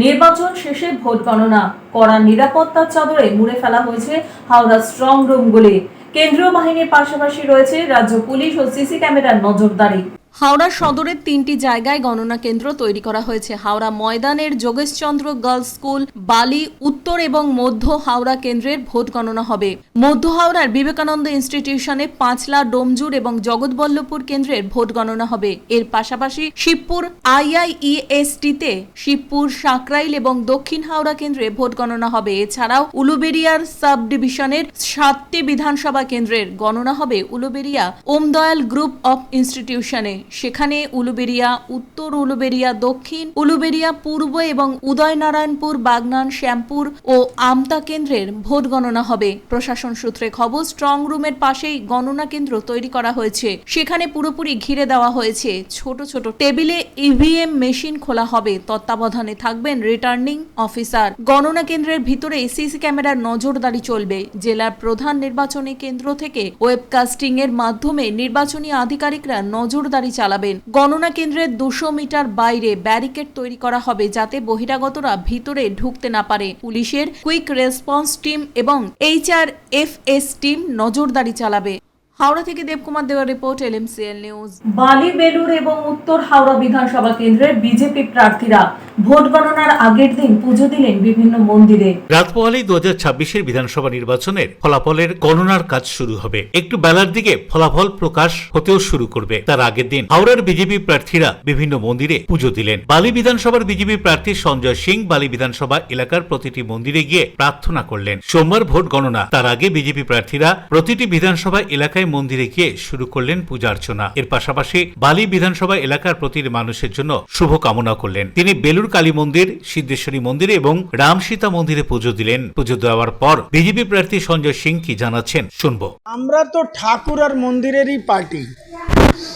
নির্বাচন শেষে ভোট গণনা, কড়া নিরাপত্তার চাদরে মুড়ে ফেলা হয়েছে হাওড়া স্ট্রং রুমগুলি। কেন্দ্রীয় বাহিনীর পাশাপাশি রয়েছে রাজ্য পুলিশ ও সিসি ক্যামেরার নজরদারি। হাওড়া সদরের 3টি জায়গায় গণনা কেন্দ্র তৈরি করা হয়েছে। হাওড়া ময়দানের যোগেশচন্দ্র গার্লস স্কুল, বালি উত্তর এবং মধ্য হাওড়া কেন্দ্রের ভোট গণনা হবে। মধ্য হাওড়ার বিবেকানন্দ ইনস্টিটিউশনে পাঁচলা, ডোমজুর এবং জগৎবল্লভপুর কেন্দ্রের ভোট গণনা হবে। এর পাশাপাশি শিবপুর IIESTতে শিবপুর, সাকরাইল এবং দক্ষিণ হাওড়া কেন্দ্রে ভোট গণনা হবে। এছাড়াও উলুবেড়িয়ার সাব ডিভিশনের 7টি বিধানসভা কেন্দ্রের গণনা হবে উলুবেড়িয়া ওমদয়াল গ্রুপ অফ ইনস্টিটিউশনে। সেখানে উলুবেড়িয়া উত্তর, উলুবেড়িয়া দক্ষিণ, উলুবেড়িয়া পূর্ব এবং উদয়নারায়ণপুর, বাগনান, শ্যামপুর ও আমতা কেন্দ্রের ভোট গণনা হবে। প্রশাসন সূত্রে খবর, স্ট্রং রুমের পাশেই গণনা কেন্দ্র তৈরি করা হয়েছে। সেখানে পুরোপুরি ঘিরে দেওয়া হয়েছে। ছোট ছোট টেবিলে ইভিএম মেশিন খোলা হবে। তত্ত্বাবধানে থাকবেন রিটার্নিং অফিসার। গণনা কেন্দ্রের ভিতরে সিসি ক্যামেরার নজরদারি চলবে। জেলার প্রধান নির্বাচনী কেন্দ্র থেকে ওয়েবকাস্টিং এর মাধ্যমে নির্বাচনী আধিকারিকরা নজরদারি চালাবেন। গণনা কেন্দ্রের 200 মিটার বাইরে ব্যারিকেড তৈরি করা হবে যাতে বহিরাগতরা ভিতরে ঢুকতে না পারে। পুলিশের কুইক রেসপন্স টিম এবং HRFS টিম নজরদারি চালাবে। হাওড়া থেকে দেবকুমার দেওয়ার রিপোর্ট, LMCL নিউজ। বালি, বেলুর এবং উত্তর হাওড়া বিধানসভা কেন্দ্রের বিজেপি প্রার্থীরা ভোট গণনার আগের দিন পুজো দিলেন বিভিন্ন মন্দিরে। রাত পোহালেই 2026-এর বিধানসভা নির্বাচনের ফলাফলের গণনার কাজ শুরু হবে। একটু বেলার দিকে ফলাফল প্রকাশ হতেও শুরু করবে। তার আগের দিন হাওড়ার বিজেপি প্রার্থীরা বিভিন্ন মন্দিরে পুজো দিলেন। বালি বিধানসভার বিজেপি প্রার্থী সঞ্জয় সিং বালি বিধানসভা এলাকার প্রতিটি মন্দিরে গিয়ে প্রার্থনা করলেন। সোমবার ভোট গণনা, তার আগে বিজেপি প্রার্থীরা প্রতিটি বিধানসভা এলাকায় মন্দিরে গিয়ে শুরু করলেন পূজা অর্চনা। এর পাশাপাশি বালি বিধানসভা এলাকার প্রতিটি মানুষের জন্য শুভ কামনা করলেন। তিনি বেলুর কালী মন্দির, সিদ্ধেশ্বরী মন্দিরে এবং রাম সীতা মন্দিরে পুজো দিলেন। পুজো দেওয়ার পর বিজেপি প্রার্থী সঞ্জয় সিং কি জানাচ্ছেন শুনবো। আমরা তো ঠাকুর আর মন্দিরেরই পার্টি।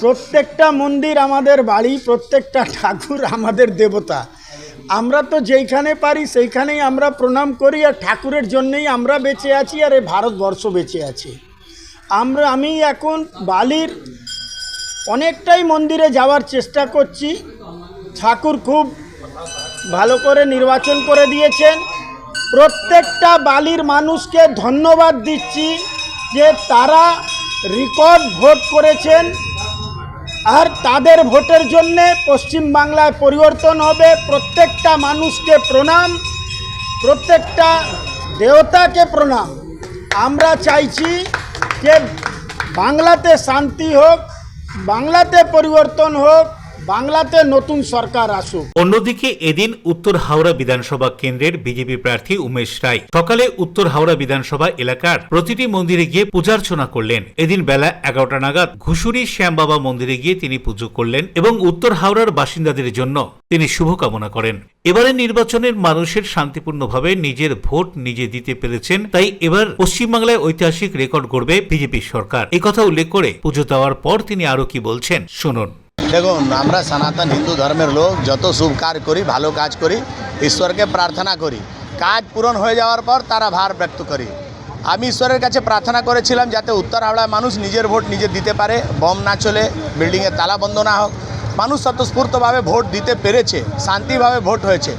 প্রত্যেকটা মন্দির আমাদের বাড়ি, প্রত্যেকটা ঠাকুর আমাদের দেবতা। আমরা তো যেইখানে পারি সেইখানেই আমরা প্রণাম করি, আর ঠাকুরের জন্যই আমরা বেঁচে আছি আর এই ভারতবর্ষ বেঁচে আছে। আমি এখন বালির অনেকটাই মন্দিরে যাওয়ার চেষ্টা করছি। ঠাকুর খুব ভালো করে নির্বাচন করে দিয়েছেন। প্রত্যেকটা বালির মানুষকে ধন্যবাদ দিচ্ছি যে তারা রেকর্ড ভোট করেছেন, আর তাদের ভোটের জন্যে পশ্চিমবাংলায় পরিবর্তন হবে। প্রত্যেকটা মানুষকে প্রণাম, প্রত্যেকটা দেবতাকে প্রণাম। আমরা চাইছি যে বাংলাতে শান্তি হোক, বাংলাতে পরিবর্তন হোক, বাংলাতে নতুন সরকার আসুক। অন্যদিকে এদিন উত্তর হাওড়া বিধানসভা কেন্দ্রের বিজেপি প্রার্থী উমেশ রায় সকালে উত্তর হাওড়া বিধানসভা এলাকার প্রতিটি মন্দিরে গিয়ে পূজার্চনা করলেন। এদিন বেলা 11টা নাগাদ ঘুষুরি শ্যামবাবা মন্দিরে গিয়ে তিনি পুজো করলেন এবং উত্তর হাওড়ার বাসিন্দাদের জন্য তিনি শুভকামনা করেন। এবারে নির্বাচনের মানুষের শান্তিপূর্ণভাবে নিজের ভোট নিজে দিতে পেরেছেন, তাই এবার পশ্চিমবাংলায় ঐতিহাসিক রেকর্ড গড়বে বিজেপি সরকার। এই কথা উল্লেখ করে পুজো দেওয়ার পর তিনি আরো কি বলছেন শুনুন। দেখুন, আমরা সনাতন হিন্দু ধর্মের লোক, যত শুভ কাজ করি, ভালো কাজ করি, ঈশ্বরকে প্রার্থনা করি, কাজ পূরণ হয়ে যাওয়ার পর তারা ভার ব্যক্ত করি। আমি ঈশ্বরের কাছে প্রার্থনা করেছিলাম যাতে উত্তর হাওড়ায় মানুষ নিজের ভোট নিজে দিতে পারে, বম না চলে, বিল্ডিংয়ে তালা বন্ধ না হোক। মানুষ স্বতঃস্ফূর্তভাবে ভোট দিতে পেরেছে, শান্তিভাবে ভোট হয়েছে।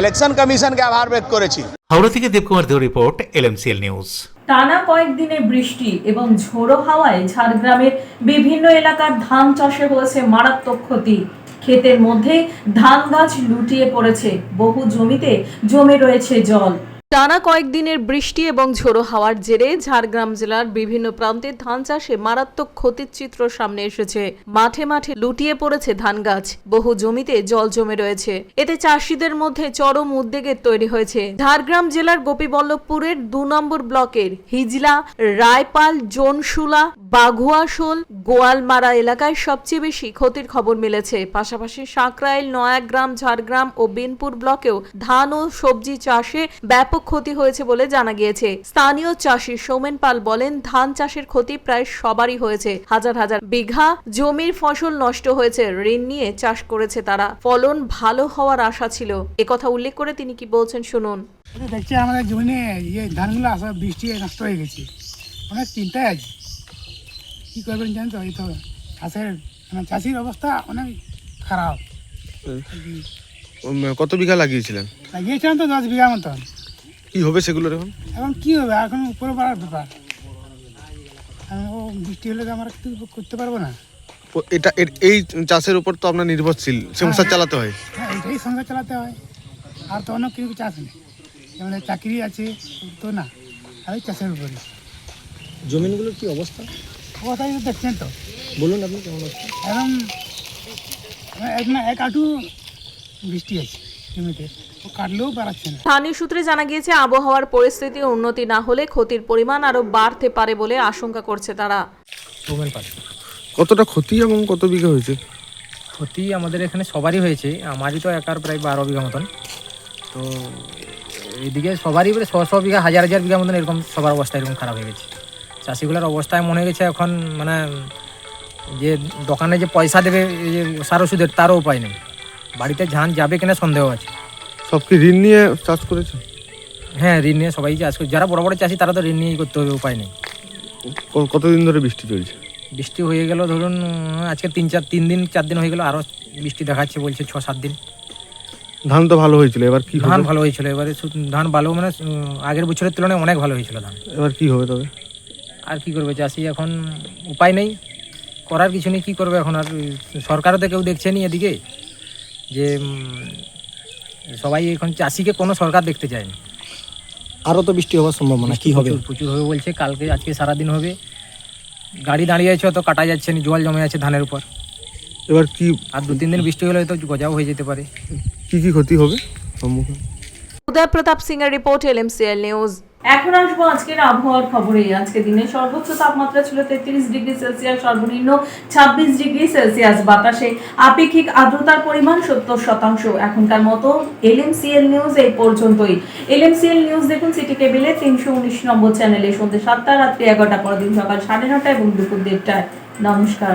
ইলেকশন কমিশনকে আভার ব্যক্ত করেছি। হাওড়া থেকে দেবকুমার দেও রিপোর্ট, LMCL নিউজ। টানা কয়েকদিনের বৃষ্টি এবং ঝোড়ো হাওয়ায় ঝাড়গ্রামের বিভিন্ন এলাকার ধান চাষে হয়েছে মারাত্মক ক্ষতি। ক্ষেতের মধ্যে ধান গাছ লুটিয়ে পড়েছে, বহু জমিতে জমে রয়েছে জল। টানা কয়েকদিনের বৃষ্টি এবং ঝোড়ো হাওয়ার জেরে ঝাড়গ্রাম জেলার বিভিন্ন প্রান্তে ধান চাষে মারাত্মক ক্ষতির চিত্র সামনে এসেছে। মাঠে মাঠে লুটিয়ে পড়েছে ধান গাছ, বহু জমিতে জল জমে রয়েছে। এতে চাষিদের মধ্যে চরম উদ্বেগের তৈরি হয়েছে। ঝাড়গ্রাম জেলার গোপীবল্লভপুরের 2 নম্বর ব্লকের হিজলা, রায়পাল, জোনশুলা, বাঘুয়াশোল, গোয়ালমারা এলাকায় সবচেয়ে বেশি ক্ষতির খবর মিলেছে। পাশাপাশি সাঁকরাইল, নয়াগ্রাম, ঝাড়গ্রাম ও বিনপুর ব্লকেও ধান ও সবজি চাষে ব্যাপক ক্ষতি হয়েছে বলে জানা গিয়েছে। স্থানীয় চাষি সৌমেন পাল বলেন, ধান চাষের ক্ষতি প্রায় সবারই হয়েছে। হাজার হাজার বিঘা জমির ফসল নষ্ট হয়েছে, ঋণ নিয়ে চাষ করেছে তারা। ফলন ভালো হওয়ার আশা ছিল। একথা উল্লেখ করে তিনি কি বলছেন শুনুন। দেখছি আমাদের জমিনে ধানগুলো আসা বৃষ্টি নষ্ট হয়ে গেছে, অনেক চিন্তায় আছে। কি করবেন জানেন তো, এই তো চাষির অবস্থা অনেক খারাপ। কত বিঘা লাগিয়েছিলেন? লাগিয়েছিলাম তো 10 বিঘা মতন। কি হবে সেগুলোর এখন? এখন কি হবে, এখন উপরে বাড়ার ব্যাপার। ও বৃষ্টি হলে তো আমরা কিছু করতে পারবো না। এই চাষের উপর তো আপনার নির্ভরশীল, সংসার চালাতে হয়। হ্যাঁ, এটাই সংসার চালাতে হয়, আর তো অন্য কিছু চাষ নেই। যেমন চাকরি আছে তো না, আর চাষের উপরে। জমিনগুলোর কি অবস্থা? অবস্থা দেখছেন তো, বলুন আপনি কেমন অবস্থা? এখন এক আঁটু বৃষ্টি আছে জমিতে, কাটলেও বাড়াচ্ছে না। স্থানীয় সূত্রে জানা গিয়েছে, আবহাওয়ার পরিস্থিতি উন্নতি না হলে ক্ষতির পরিমাণ আরো বাড়তে পারে বলে আশঙ্কা করছে তারা। কতটা ক্ষতি এবং কত বিঘা হয়েছে? ক্ষতি আমাদের এখানে সবারই হয়েছে, আমারই তো একার প্রায় 12 বিঘা মতন। তো এইদিকে সবারই 100 বিঘা, 1000 বিঘা মতন এরকম সবার অবস্থা এরকম খারাপ হয়ে গেছে। চাষিগুলোর অবস্থায় মনে হয়ে গেছে এখন মানে যে দোকানে যে পয়সা দেবে সার ওষুধের, তারও উপায় নেই। বাড়িতে ধান যাবে কিনা সন্দেহ আছে। সব কি ঋণ নিয়ে চাষ করেছে? হ্যাঁ, ঋণ নিয়ে সবাই চাষ করে। যারা বড় বড় চাষি তারা তো ঋণ নিয়েই করতে হবে, উপায় নেই। কতদিন ধরে বৃষ্টি চলছে? বৃষ্টি হয়ে গেল ধরুন আজকে 3 দিন হয়ে গেল, আরও বৃষ্টি দেখাচ্ছে, বলছে 6-7 দিন। ধান তো ভালো হয়েছিল, এবার কি? ধান ভালো হয়েছিল এবারে, ধান ভালো মানে আগের বছরের তুলনায় অনেক ভালো হয়েছিল ধান। এবার কি হবে তবে? আর কি করবে চাষি, এখন উপায় নেই, করার কিছু নেই। কি করবে এখন? আর সরকারও তো কেউ দেখছে নি এদিকে, যে সবাই এখন চাষিকে কোনো সরকার দেখতে চায়নি। আরও তো বৃষ্টি হওয়ার সম্ভাবনা, কি হবে? প্রচুর হবে বলছে, কালকে আজকে সারাদিন হবে। গাড়ি দাঁড়িয়ে আছে, তো কাটা যাচ্ছে না, জল জমে আছে ধানের উপর। এবার কি? আর 2-3 দিন বৃষ্টি হলে হয়তো গজাও হয়ে যেতে পারে। কি কি ক্ষতি হবে সম্মুখীন? উদয় প্রতাপ সিং এর রিপোর্ট, LMCL নিউজ। এখন আসবো আজকের আবহাওয়ার খবরে। আজকে দিনে সর্বোচ্চ তাপমাত্রা ছিল 33 ডিগ্রি সেলসিয়াস, সর্বনিম্ন 26 ডিগ্রি সেলসিয়াস। বাতাসে আপেক্ষিক আর্দ্রতার পরিমাণ 70%। এখনকার মতো LMCL নিউজ এই পর্যন্তই। LMCL নিউজ দেখুন সিটি কেবিলে 319 নম্বর চ্যানেলে সন্ধ্যে 7টা, রাত্রি 11টা, পরদিন সকাল 9:30 এবং দুপুর 1:30টায়। নমস্কার।